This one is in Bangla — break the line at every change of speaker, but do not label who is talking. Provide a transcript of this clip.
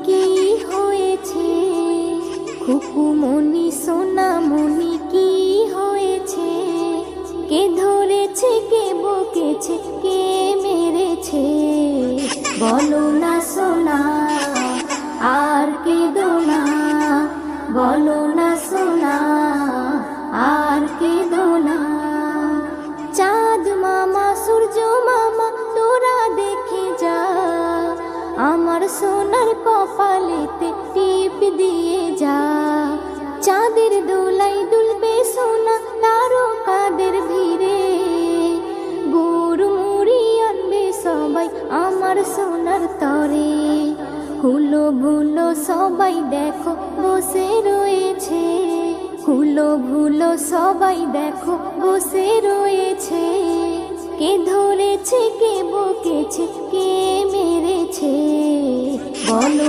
কি হয়েছে খুকুমনি সোনামনি, কি হয়েছে? কে ধরেছে, কে বকেছে, কে মেরেছে? বলো না সোনা, আর কেঁদো না। বলো না সোনা, আর কেঁদো না। চাঁদ মামা, সূর্য মামা, তোরা দেখে যা, আমার সোনার কপালেতে টিপ দিয়ে যা। চাঁদের দোলাই দুলবে সোনা তারকাদের ভিড়ে, গুড় মুড়ি আনবে সবাই আমার সোনার তরে। হুলো ভুলো সবাই দেখো বসে রয়েছে, হুলো ভুলো সবাই দেখো বসে রয়েছে। কে ধরেছে, কে বকেছে, কে মেরেছে? বলো।